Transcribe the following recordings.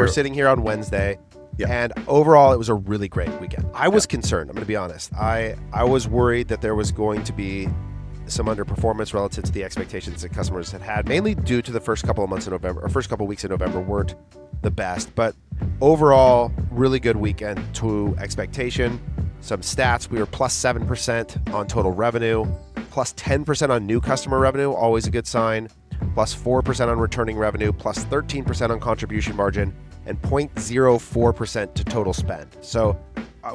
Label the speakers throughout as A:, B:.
A: We're sitting here on Wednesday,
B: Yeah.
A: and overall, it was a really great weekend. I was concerned. I'm going to be honest. I was worried that there was going to be some underperformance relative to the expectations that customers had, mainly due to the first couple of months in November, or first couple of weeks in November weren't the best. But overall, really good weekend to expectation. Some stats: we were plus 7% on total revenue, plus 10% on new customer revenue, always a good sign, plus 4% on returning revenue, plus 13% on contribution margin, and 0.04% to total spend. So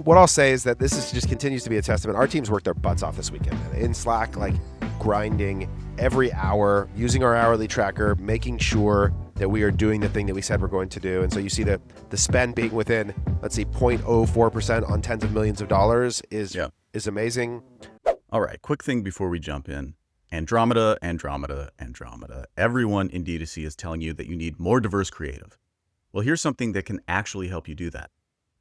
A: what I'll say is that just continues to be a testament. Our teams worked their butts off this weekend, man. In Slack, like grinding every hour, using our hourly tracker, making sure that we are doing the thing that we said we're going to do. And so you see the spend being within, let's see, 0.04% on tens of millions of dollars is amazing.
B: All right, quick thing before we jump in. Andromeda. Everyone in D2C is telling you that you need more diverse creative. Well, here's something that can actually help you do that.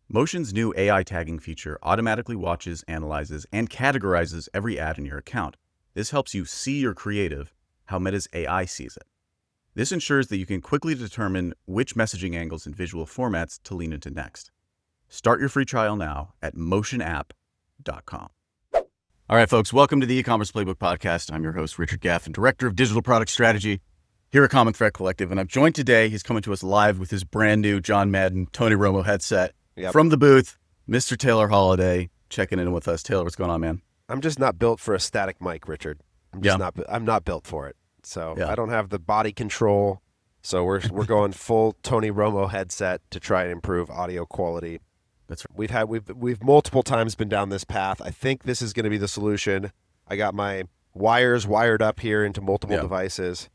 B: Motion's new AI tagging feature automatically watches, analyzes, and categorizes every ad in your account. This helps you see your creative how Meta's AI sees it. This ensures that you can quickly determine which messaging angles and visual formats to lean into next. Start your free trial now at motionapp.com. All right, folks, welcome to the E-commerce Playbook Podcast. I'm your host, Richard Gaffin, Director of Digital Product Strategy here at Common Thread Collective. And I'm joined today, he's coming to us live with his brand new John Madden, Tony Romo headset.
A: Yep.
B: From the booth, Mr. Taylor Holiday checking in with us. Taylor, what's going on, man?
A: I'm just not built for a static mic, Richard. I'm not built for it. So I don't have the body control. So we're going full Tony Romo headset to try and improve audio quality.
B: That's right.
A: We've multiple times been down this path. I think this is going to be the solution. I got my wires wired up here into multiple devices.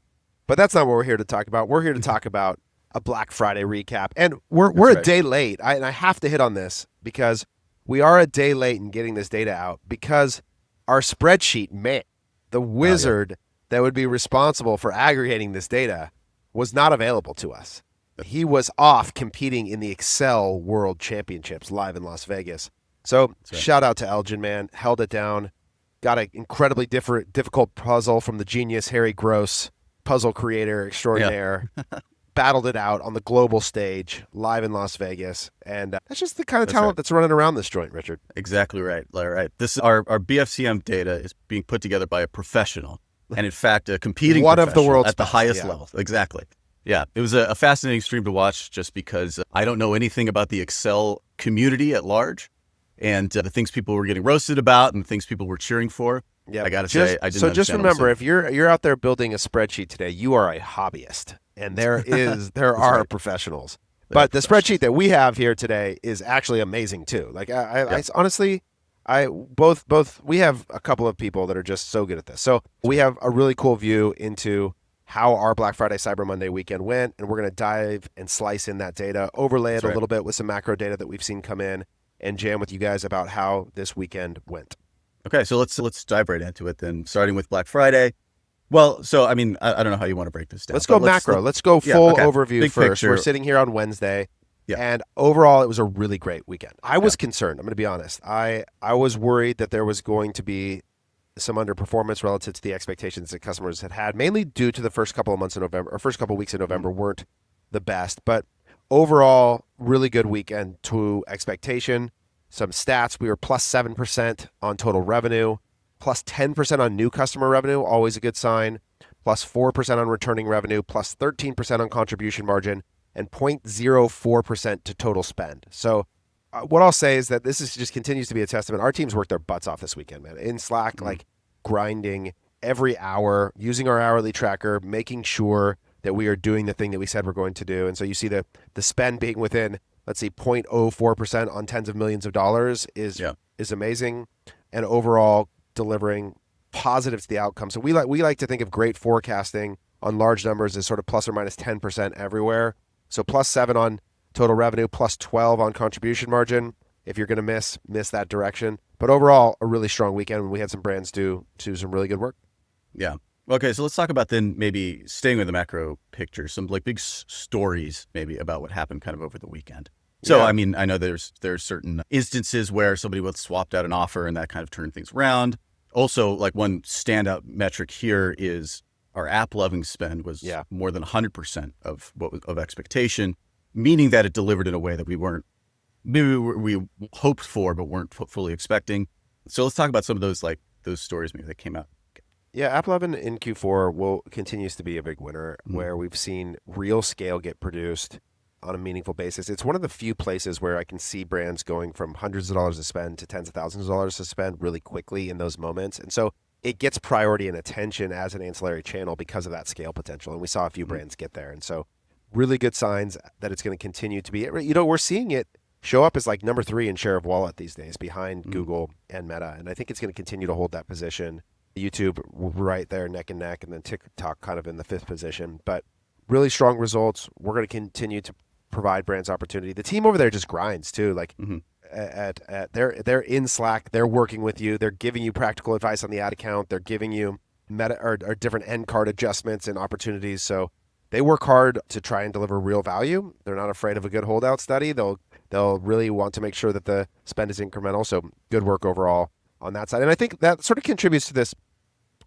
A: But that's not what we're here to talk about. We're here to talk about a Black Friday recap. And we're a day late. And I have to hit on this because we are a day late in getting this data out because our spreadsheet, man, the wizard that would be responsible for aggregating this data was not available to us. He was off competing in the Excel World Championships live in Las Vegas. So shout out to Elgin, man. Held it down. Got an incredibly difficult puzzle from the genius Harry Gross, puzzle creator extraordinaire. Battled it out on the global stage live in Las Vegas. And that's just the kind of talent that's running around this joint, Richard.
B: Exactly right. All right. This is our BFCM data is being put together by a professional. And in fact, a competing
A: one of the world's
B: at the
A: best,
B: highest level. Exactly. Yeah. It was a fascinating stream to watch just because I don't know anything about the Excel community at large and the things people were getting roasted about and the things people were cheering for. Yeah, I got to say, I didn't
A: So just remember, if you're out there building a spreadsheet today, you are a hobbyist, and there are professionals. But the spreadsheet that we have here today is actually amazing too. Like I honestly, we have a couple of people that are just so good at this. So we have a really cool view into how our Black Friday Cyber Monday weekend went, and we're going to dive and slice in that data, overlay it a little bit with some macro data that we've seen come in, and jam with you guys about how this weekend went.
B: Okay, so let's dive right into it then, starting with Black Friday. Well, so I mean, I don't know how you want to break this down.
A: Let's go macro. Let's go full overview Big first. Picture. We're sitting here on Wednesday, and overall, it was a really great weekend. I was concerned. I'm going to be honest. I was worried that there was going to be some underperformance relative to the expectations that customers had, mainly due to the first couple of months in November, or first couple of weeks in November weren't the best. But overall, really good weekend to expectation. Some stats: we were plus 7% on total revenue, plus 10% on new customer revenue, always a good sign, plus 4% on returning revenue, plus 13% on contribution margin, and 0.04% to total spend. So what I'll say is that just continues to be a testament. Our teams worked their butts off this weekend, man. In Slack, like grinding every hour, using our hourly tracker, making sure that we are doing the thing that we said we're going to do. And so you see the spend being within, let's see, 0.04% on tens of millions of dollars is amazing, and overall delivering positive to the outcome. So we like to think of great forecasting on large numbers as sort of plus or minus 10% everywhere. So plus 7 on total revenue, plus 12 on contribution margin. If you're going to miss that direction, but overall a really strong weekend when we had some brands do some really good work.
B: Yeah. Okay, so let's talk about then maybe staying with the macro picture, some like big stories maybe about what happened kind of over the weekend. So, I mean, I know there's certain instances where somebody was swapped out an offer and that kind of turned things around. Also, like one standout metric here is our AppLovin spend was more than 100% of expectation. meaning that it delivered in a way that we hoped for, but weren't fully expecting. So let's talk about some of those stories maybe that came out.
A: Yeah, AppLovin in Q4 continues to be a big winner where we've seen real scale get produced on a meaningful basis. It's one of the few places where I can see brands going from hundreds of dollars to spend to tens of thousands of dollars to spend really quickly in those moments. And so it gets priority and attention as an ancillary channel because of that scale potential. And we saw a few brands get there. And so really good signs that it's going to continue to be. We're seeing it show up as like number 3 in share of wallet these days behind Google and Meta. And I think it's going to continue to hold that position. YouTube right there neck and neck, and then TikTok kind of in the 5th position. But really strong results. We're going to continue to provide brands opportunity. The team over there just grinds too. Like they're in Slack. They're working with you. They're giving you practical advice on the ad account. They're giving you meta or different end card adjustments and opportunities. So they work hard to try and deliver real value. They're not afraid of a good holdout study. They'll really want to make sure that the spend is incremental. So good work overall on that side. And I think that sort of contributes to this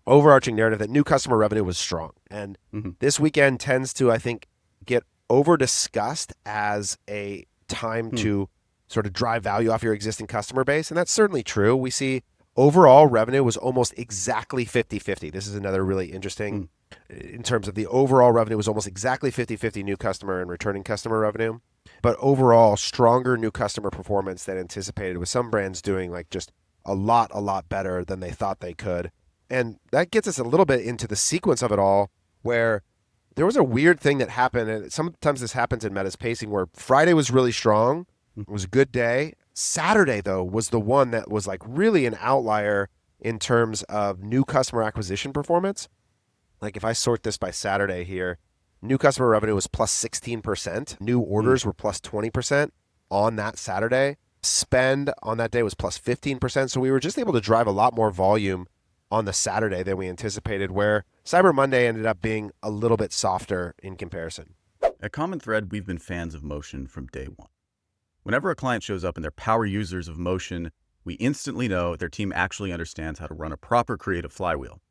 A: overarching narrative that new customer revenue was strong. And this weekend tends to, I think, get over-discussed as a time to sort of drive value off your existing customer base. And that's certainly true. We see overall revenue was almost exactly 50-50. This is another really interesting in terms of the overall revenue was almost exactly 50-50 new customer and returning customer revenue. But overall, stronger new customer performance than anticipated, with some brands doing like just a lot better than they thought they could. And that gets us a little bit into the sequence of it all, where there was a weird thing that happened. And sometimes this happens in Meta's pacing, where Friday was really strong. It was a good day. Saturday, though, was the one that was like really an outlier in terms of new customer acquisition performance. Like if I sort this by Saturday here, new customer revenue was plus 16%. New orders were plus 20% on that Saturday. Spend on that day was plus 15%. So we were just able to drive a lot more volume on the Saturday than we anticipated, where Cyber Monday ended up being a little bit softer in comparison.
B: A common thread, we've been fans of Motion from day one. Whenever a client shows up and they're power users of Motion, we instantly know their team actually understands how to run a proper creative flywheel.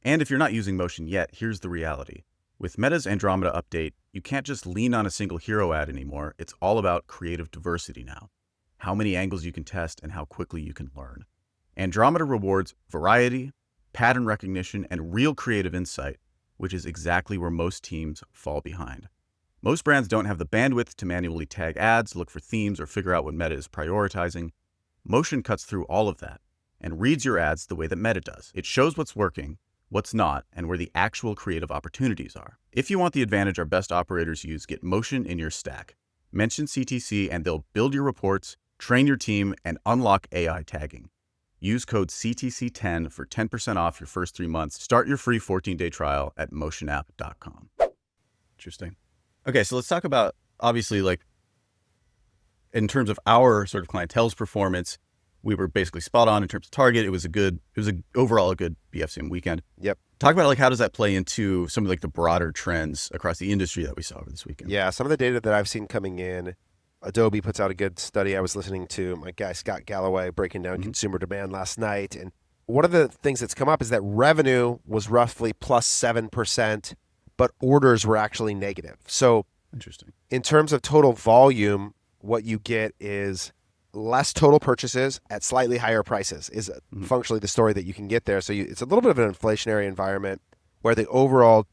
B: And if you're not using Motion yet, here's the reality. With Meta's Andromeda update, you can't just lean on a single hero ad anymore. It's all about creative diversity now. How many angles you can test and how quickly you can learn. Andromeda rewards variety, pattern recognition, and real creative insight, which is exactly where most teams fall behind. Most brands don't have the bandwidth to manually tag ads, look for themes, or figure out what Meta is prioritizing. Motion cuts through all of that and reads your ads the way that Meta does. It shows what's working, what's not, and where the actual creative opportunities are. If you want the advantage our best operators use, get Motion in your stack. Mention CTC and they'll build your reports, train your team, and unlock AI tagging. Use code CTC10 for 10% off your first 3 months. Start your free 14-day trial at motionapp.com. Interesting. Okay, so let's talk about, obviously, like, in terms of our sort of clientele's performance, we were basically spot on in terms of target. It was overall a good BFCM weekend.
A: Yep.
B: Talk about like how does that play into some of like the broader trends across the industry that we saw over this weekend?
A: Yeah, some of the data that I've seen coming in, Adobe puts out a good study. I was listening to my guy Scott Galloway breaking down consumer demand last night. And one of the things that's come up is that revenue was roughly plus 7%, but orders were actually negative. So
B: interesting.
A: In terms of total volume, what you get is less total purchases at slightly higher prices is functionally the story that you can get there. So it's a little bit of an inflationary environment where the overall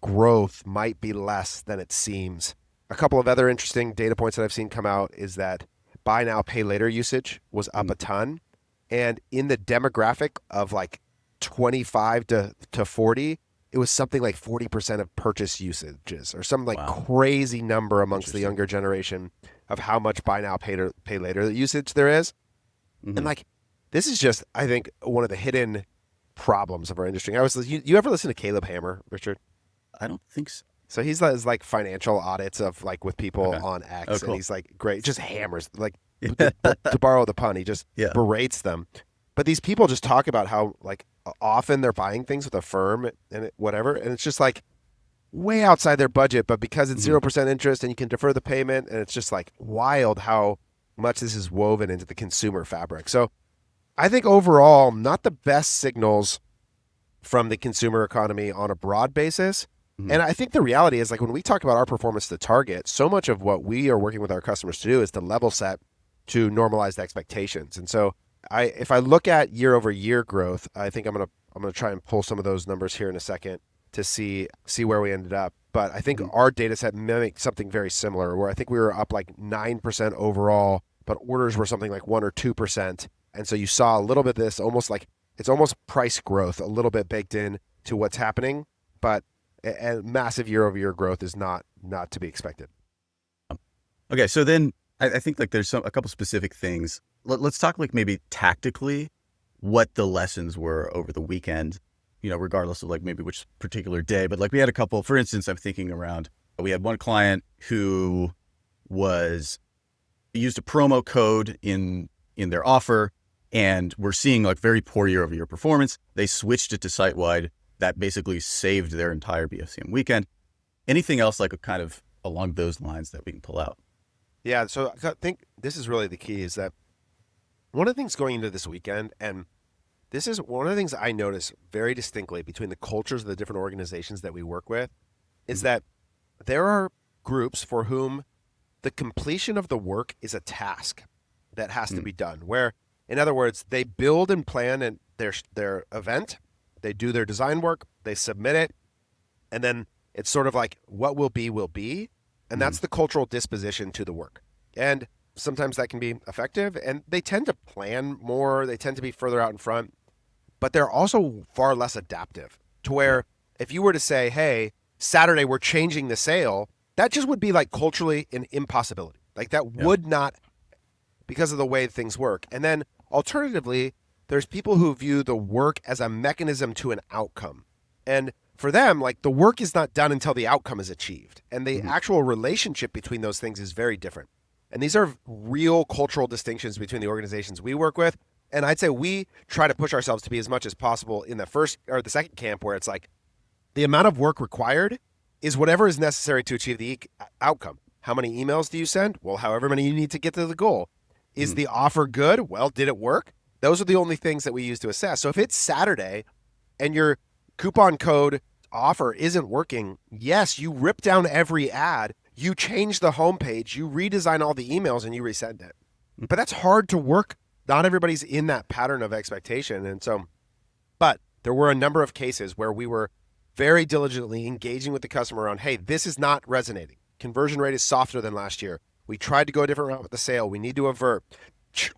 A: growth might be less than it seems. A couple of other interesting data points that I've seen come out is that buy now, pay later usage was up a ton. And in the demographic of like 25 to 40, it was something like 40% of purchase usages or some like crazy number amongst the younger generation of how much buy now, pay later usage there is. And like, this is just, I think, one of the hidden problems of our industry. You ever listen to Caleb Hammer, Richard?
B: I don't think so.
A: So he's like financial audits of like with people on X,
B: cool.
A: and he's like great, just hammers like to borrow the pun, he just berates them. But these people just talk about how like often they're buying things with a firm and whatever, and it's just like way outside their budget, but because it's 0% interest and you can defer the payment, and it's just like wild how much this is woven into the consumer fabric. So I think overall, not the best signals from the consumer economy on a broad basis, And I think the reality is, like, when we talk about our performance to target, so much of what we are working with our customers to do is to level set to normalized expectations. And so if I look at year over year growth, I think I'm gonna try and pull some of those numbers here in a second to see where we ended up. But I think our data set mimicked something very similar, where I think we were up like 9% overall, but orders were something like 1 or 2%. And so you saw a little bit of this, almost like it's almost price growth, a little bit baked in to what's happening, but a massive year over year growth is not to be expected.
B: Okay, so then I think like there's a couple specific things. Let's talk like maybe tactically what the lessons were over the weekend, regardless of like maybe which particular day. But like we had a couple, for instance, I'm thinking around, we had one client who used a promo code in their offer, and we're seeing like very poor year over year performance. They switched it to site-wide. That basically saved their entire BFCM weekend. Anything else like kind of along those lines that we can pull out?
A: Yeah, so I think this is really the key, is that one of the things going into this weekend, and this is one of the things I notice very distinctly between the cultures of the different organizations that we work with, is that there are groups for whom the completion of the work is a task that has to be done, where, in other words, they build and plan their event, they do their design work, they submit it, and then it's sort of like what will be. And that's the cultural disposition to the work. And sometimes that can be effective, and they tend to plan more, they tend to be further out in front, but they're also far less adaptive, to where if you were to say, hey, Saturday we're changing the sale, that just would be like culturally an impossibility. Like that would not, because of the way things work. And then alternatively, there's people who view the work as a mechanism to an outcome. And for them, like the work is not done until the outcome is achieved. And the actual relationship between those things is very different. And these are real cultural distinctions between the organizations we work with. And I'd say we try to push ourselves to be as much as possible in the first or the second camp, where it's like the amount of work required is whatever is necessary to achieve the outcome. How many emails do you send? Well, however many you need to get to the goal. Is the offer good? Well, did it work? Those are the only things that we use to assess. So if it's Saturday and your coupon code offer isn't working, yes, you rip down every ad, you change the homepage, you redesign all the emails, and you resend it. But that's hard to work. Not everybody's in that pattern of expectation. And so, but there were a number of cases where we were very diligently engaging with the customer on, hey, this is not resonating. Conversion rate is softer than last year. We tried to go a different route with the sale. We need to avert.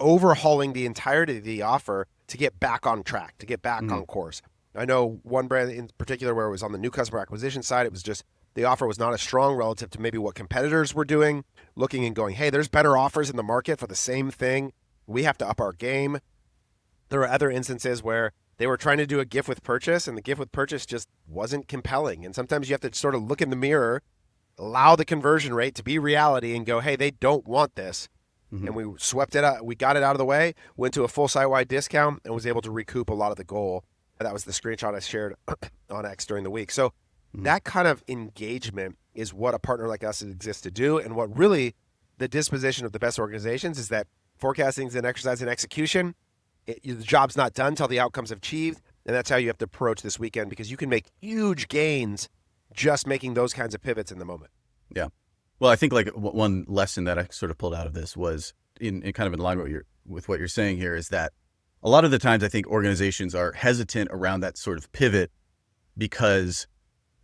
A: Overhauling the entirety of the offer to get back on track, to get back on course. I know one brand in particular where it was on the new customer acquisition side, it was just the offer was not as strong relative to maybe what competitors were doing, looking and going, hey, there's better offers in the market for the same thing. We have to up our game. There are other instances where they were trying to do a gift with purchase, and the gift with purchase just wasn't compelling. And sometimes you have to sort of look in the mirror, allow the conversion rate to be reality, and go, hey, they don't want this. And we swept it out. We got it out of the way, went to a full site-wide discount, and was able to recoup a lot of the goal. That was the screenshot I shared on X during the week. So that kind of engagement is what a partner like us exists to do. And what really the disposition of the best organizations is that forecasting is an exercise in execution. The job's not done until the outcome's achieved. And that's how you have to approach this weekend, because you can make huge gains just making those kinds of pivots in the moment.
B: Yeah. Well, I think like one lesson that I sort of pulled out of this was in kind of in line with what you're saying here, is that a lot of the times I think organizations are hesitant around that sort of pivot because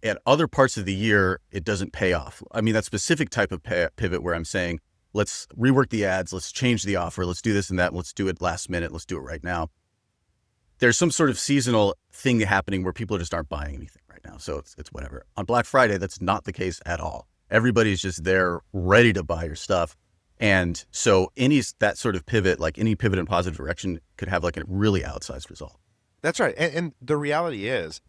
B: at other parts of the year, it doesn't pay off. I mean, that specific type of pivot where I'm saying, let's rework the ads, let's change the offer, let's do this and that, let's do it last minute, let's do it right now. There's some sort of seasonal thing happening where people just aren't buying anything right now. So it's whatever. On Black Friday, that's not the case at all. Everybody's just there ready to buy your stuff. And so that sort of pivot, like any pivot in positive direction, could have like a really outsized result.
A: That's right. And the reality is,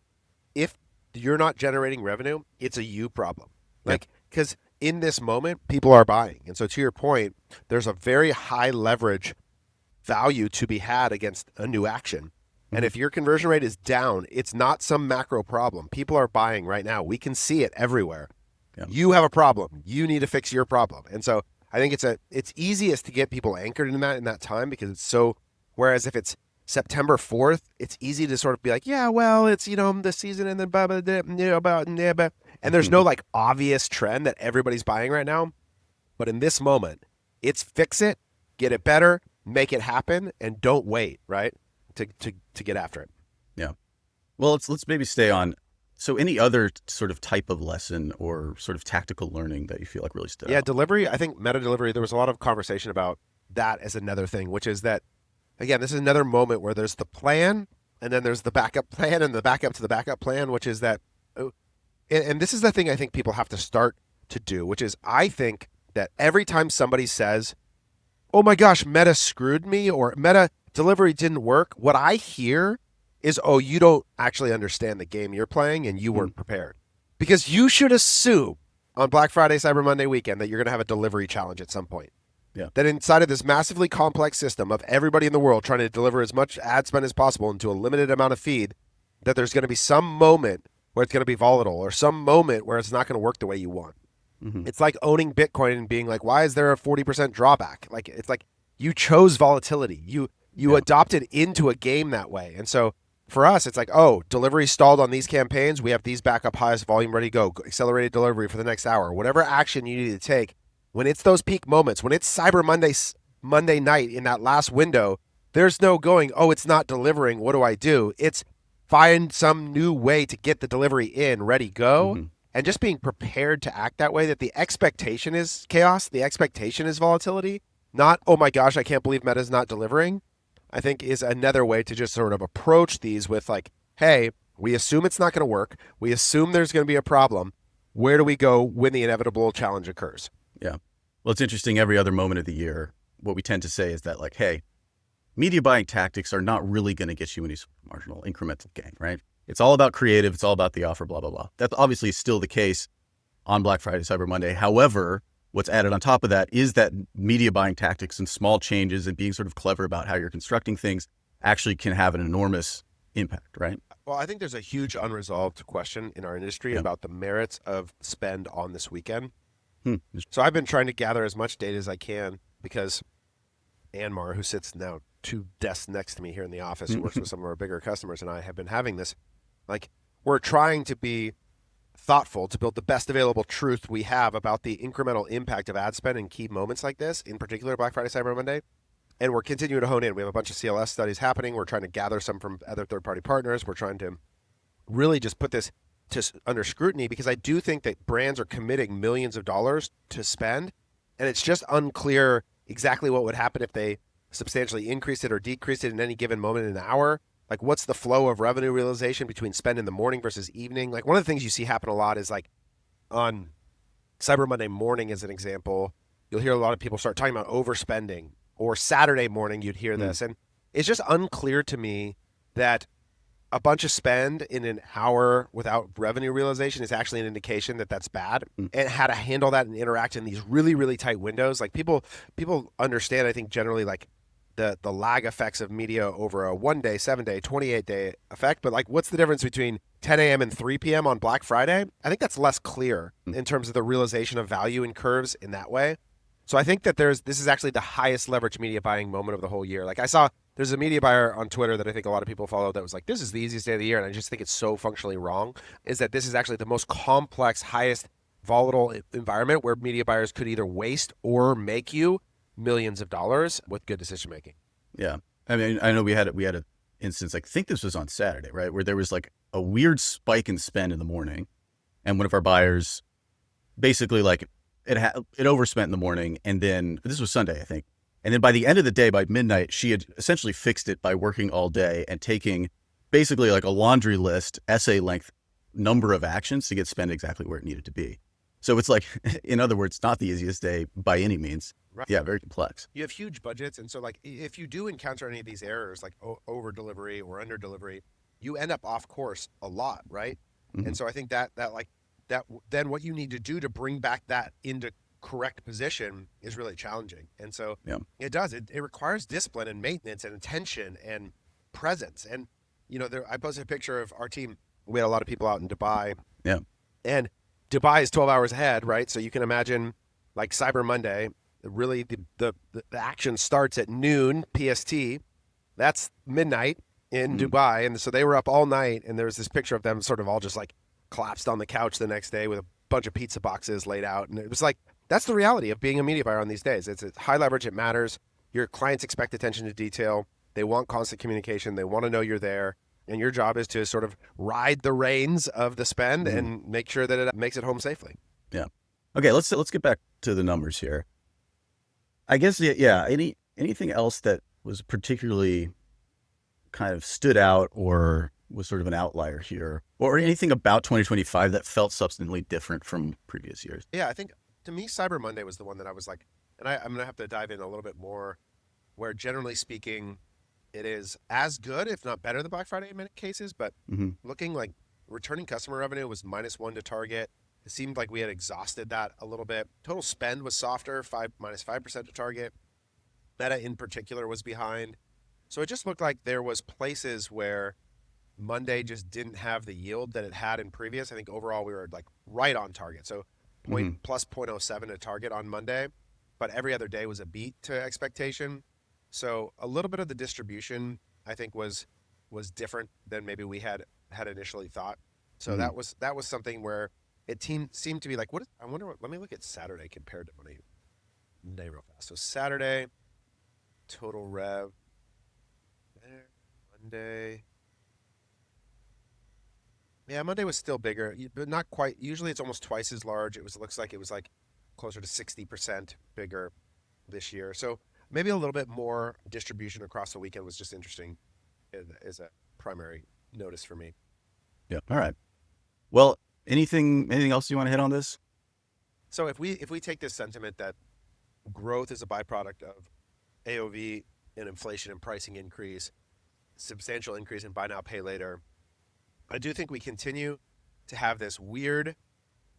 A: if you're not generating revenue, it's a you problem. Like, because in this moment, people are buying. And so to your point, there's a very high leverage value to be had against a new action. And if your conversion rate is down, it's not some macro problem. People are buying right now. We can see it everywhere. You have a problem. You need to fix your problem. And so I think it's easiest to get people anchored in that time, because it's so, whereas if it's September 4th, it's easy to sort of be like, yeah, well, it's, the season and then blah, blah, blah, blah. And there's no like obvious trend that everybody's buying right now. But in this moment, it's fix it, get it better, make it happen, and don't wait, right? To get after it.
B: Yeah. Well, let's maybe stay on. So any other sort of type of lesson or sort of tactical learning that you feel like really stood out?
A: Yeah, delivery, I think meta delivery, there was a lot of conversation about that as another thing, which is that, again, this is another moment where there's the plan and then there's the backup plan and the backup to the backup plan, which is that, and this is the thing I think people have to start to do, which is I think that every time somebody says, oh my gosh, meta screwed me or meta delivery didn't work, what I hear is, oh, you don't actually understand the game you're playing and you weren't prepared. Because you should assume on Black Friday, Cyber Monday weekend that you're going to have a delivery challenge at some point.
B: Yeah.
A: That inside of this massively complex system of everybody in the world trying to deliver as much ad spend as possible into a limited amount of feed, that there's going to be some moment where it's going to be volatile or some moment where it's not going to work the way you want. It's like owning Bitcoin and being like, why is there a 40% drawback? Like, it's like you chose volatility. You adopted into a game that way. And so for us, it's like, oh, delivery stalled on these campaigns. We have these backup highs, volume ready to go, accelerated delivery for the next hour, whatever action you need to take. When it's those peak moments, when it's Cyber Monday night in that last window, there's no going, oh, it's not delivering. What do I do? It's find some new way to get the delivery in, ready, go. And just being prepared to act that way, that the expectation is chaos, the expectation is volatility, not, oh my gosh, I can't believe Meta's not delivering, I think is another way to just sort of approach these with like, hey, we assume it's not going to work. We assume there's going to be a problem. Where do we go when the inevitable challenge occurs?
B: Yeah. Well, it's interesting. Every other moment of the year, what we tend to say is that like, hey, media buying tactics are not really going to get you any marginal incremental gain, right? It's all about creative. It's all about the offer, blah, blah, blah. That's obviously still the case on Black Friday, Cyber Monday. However, what's added on top of that is that media buying tactics and small changes and being sort of clever about how you're constructing things actually can have an enormous impact, right?
A: Well, I think there's a huge unresolved question in our industry about the merits of spend on this weekend. So I've been trying to gather as much data as I can because Anmar, who sits now 2 desks next to me here in the office, who works with some of our bigger customers, and I have been having this, like, we're trying to be thoughtful to build the best available truth we have about the incremental impact of ad spend in key moments like this, in particular Black Friday, Cyber Monday. And we're continuing to hone in. We have a bunch of CLS studies happening. We're trying to gather some from other third-party partners. We're trying to really just put this under scrutiny because I do think that brands are committing millions of dollars to spend, and it's just unclear exactly what would happen if they substantially increased it or decreased it in any given moment in an hour. Like, what's the flow of revenue realization between spend in the morning versus evening? Like, one of the things you see happen a lot is like on Cyber Monday morning, as an example, you'll hear a lot of people start talking about overspending, or Saturday morning you'd hear this. And it's just unclear to me that a bunch of spend in an hour without revenue realization is actually an indication that that's bad, and how to handle that and interact in these really, really tight windows. Like, people understand, I think, generally, like the lag effects of media over a 1 day, 7 day, 28 day effect. But like, what's the difference between 10 a.m. and 3 p.m. on Black Friday? I think that's less clear in terms of the realization of value in curves in that way. So I think that this is actually the highest leverage media buying moment of the whole year. Like, I saw there's a media buyer on Twitter that I think a lot of people follow that was like, this is the easiest day of the year. And I just think it's so functionally wrong, is that this is actually the most complex, highest volatile environment where media buyers could either waste or make you millions of dollars with good decision making.
B: Yeah. I mean, I know we had an instance, like, I think this was on Saturday, right? Where there was like a weird spike in spend in the morning. And one of our buyers basically like it overspent in the morning. And then this was Sunday, I think. And then by the end of the day, by midnight, she had essentially fixed it by working all day and taking basically like a laundry list, essay length number of actions to get spend exactly where it needed to be. So it's like, in other words, not the easiest day by any means. Right. Yeah, very complex.
A: You have huge budgets. And so like, if you do encounter any of these errors, like over delivery or under delivery, you end up off course a lot, right? And so I think that then what you need to do to bring back that into correct position is really challenging. And so it requires discipline and maintenance and attention and presence. And, you know, I posted a picture of our team. We had a lot of people out in Dubai.
B: Yeah.
A: And Dubai is 12 hours ahead, right? So you can imagine, like, Cyber Monday, really the action starts at noon PST. That's midnight in Dubai. And so they were up all night, and there was this picture of them sort of all just like collapsed on the couch the next day with a bunch of pizza boxes laid out. And it was like, that's the reality of being a media buyer on these days. It's high leverage. It matters. Your clients expect attention to detail. They want constant communication. They want to know you're there. And your job is to sort of ride the reins of the spend and make sure that it makes it home safely.
B: Yeah. Okay, let's get back to the numbers here. I guess, anything else that was particularly kind of stood out or was sort of an outlier here, or anything about 2025 that felt substantially different from previous years?
A: Yeah, I think to me, Cyber Monday was the one that I was like, and I'm going to have to dive in a little bit more, where generally speaking, it is as good, if not better, than Black Friday in many cases, but looking like returning customer revenue was -1 to target. It seemed like we had exhausted that a little bit. Total spend was softer, -5% to target. Meta in particular was behind. So it just looked like there was places where Monday just didn't have the yield that it had in previous. I think overall we were like right on target. So plus 0.07 to target on Monday, but every other day was a beat to expectation. So a little bit of the distribution, I think, was different than maybe we had initially thought. So that was something where it seemed to be like, let me look at Saturday compared to Monday real fast. So Saturday, total rev, there, Monday. Yeah, Monday was still bigger, but not quite. Usually it's almost twice as large. Looks like it was like closer to 60% bigger this year. So maybe a little bit more distribution across the weekend was just interesting as a primary notice for me.
B: Yeah. All right. Well, anything else you want to hit on this?
A: So if we take this sentiment that growth is a byproduct of AOV and inflation and pricing increase, substantial increase in buy now, pay later, I do think we continue to have this weird,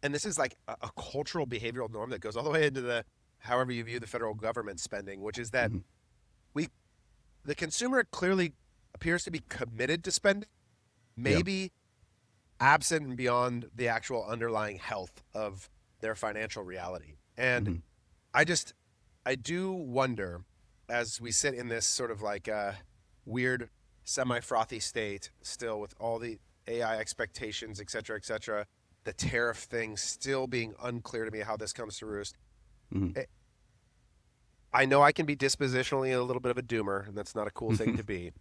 A: and this is like a cultural behavioral norm that goes all the way into however you view the federal government spending, which is that the consumer clearly appears to be committed to spending, maybe absent and beyond the actual underlying health of their financial reality. And I do wonder, as we sit in this sort of like weird semi-frothy state still with all the AI expectations, et cetera, the tariff thing still being unclear to me how this comes to roost. I know I can be dispositionally a little bit of a doomer, and that's not a cool thing to be,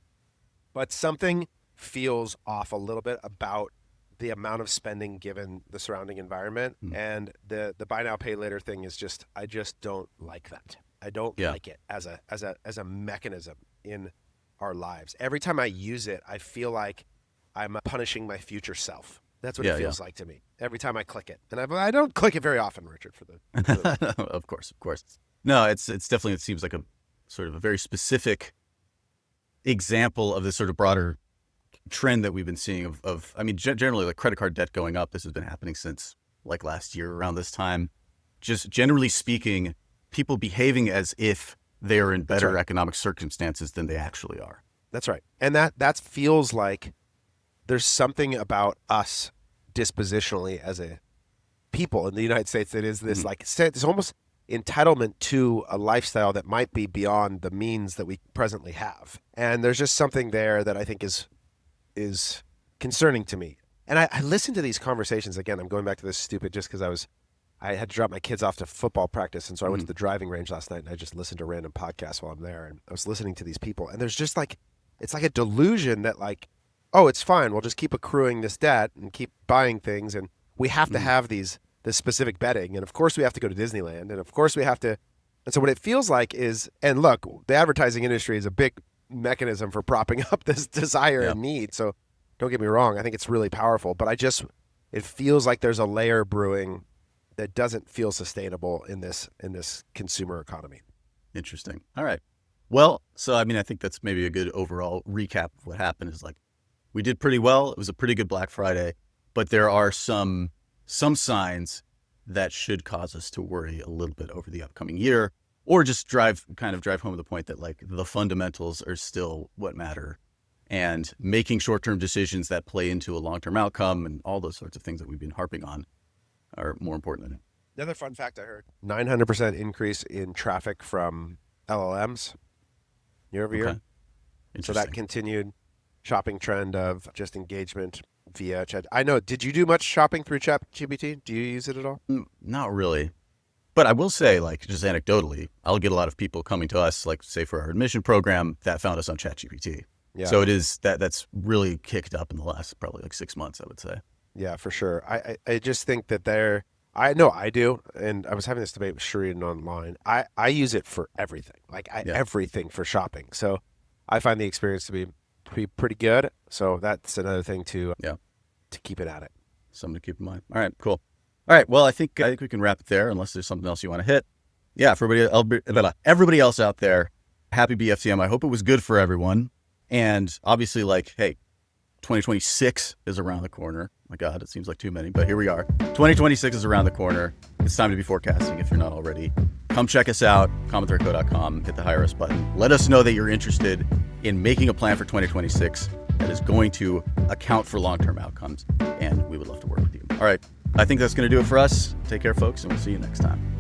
A: but something feels off a little bit about the amount of spending given the surrounding environment. And the buy now, pay later thing is just, I just don't like that. I don't like it as a mechanism in our lives. Every time I use it, I feel like I'm punishing my future self. That's what it feels like to me every time I click it. And I don't click it very often, Richard, for the
B: Of course. No, it's definitely, it seems like a sort of a very specific example of this sort of broader trend that we've been seeing of I mean, generally like credit card debt going up. This has been happening since like last year around this time. Just generally speaking, people behaving as if they are in better economic circumstances than they actually are.
A: That's right. And that feels like there's something about us dispositionally as a people in the United States that is this like, it's almost entitlement to a lifestyle that might be beyond the means that we presently have. And there's just something there that I think is concerning to me. And I listen to these conversations again. I'm going back to this stupid just because I had to drop my kids off to football practice. And so I went to the driving range last night and I just listened to random podcasts while I'm there. And I was listening to these people. And there's just like, it's like a delusion that like, oh, it's fine. We'll just keep accruing this debt and keep buying things. And we have to have this specific betting. And of course we have to go to Disneyland. And of course we have to. And so what it feels like is, and look, the advertising industry is a big mechanism for propping up this desire and need. So don't get me wrong. I think it's really powerful, but it feels like there's a layer brewing that doesn't feel sustainable in this consumer economy.
B: Interesting. All right. Well, so I mean, I think that's maybe a good overall recap of what happened. Is like, we did pretty well. It was a pretty good Black Friday, but there are some signs that should cause us to worry a little bit over the upcoming year, or just drive home the point that like the fundamentals are still what matter, and making short-term decisions that play into a long-term outcome and all those sorts of things that we've been harping on are more important than it.
A: Another fun fact I heard, 900% increase in traffic from LLMs year over year. So that continued shopping trend of just engagement via Chat. I know. Did you do much shopping through ChatGPT? Do you use it at all?
B: Not really. But I will say, like, just anecdotally, I'll get a lot of people coming to us, like, say for our admission program, that found us on ChatGPT. Yeah. So it is that's really kicked up in the last probably like 6 months, I would say.
A: Yeah, for sure. I just think that I know I do, and I was having this debate with Shireen online. I use it for everything, everything for shopping. So I find the experience to be pretty good. So that's another thing to keep it at it.
B: Something to keep in mind. All right, cool. All right, well, I think we can wrap it there, unless there's something else you want to hit. Yeah, for everybody else out there, happy BFCM. I hope it was good for everyone. And obviously, like, hey, 2026 is around the corner. My God, it seems like too many, but here we are. 2026 is around the corner. It's time to be forecasting if you're not already. Come check us out, commonthreadco.com, hit the Hire Us button. Let us know that you're interested in making a plan for 2026 that is going to account for long-term outcomes, and we would love to work with you. All right, I think that's going to do it for us. Take care, folks, and we'll see you next time.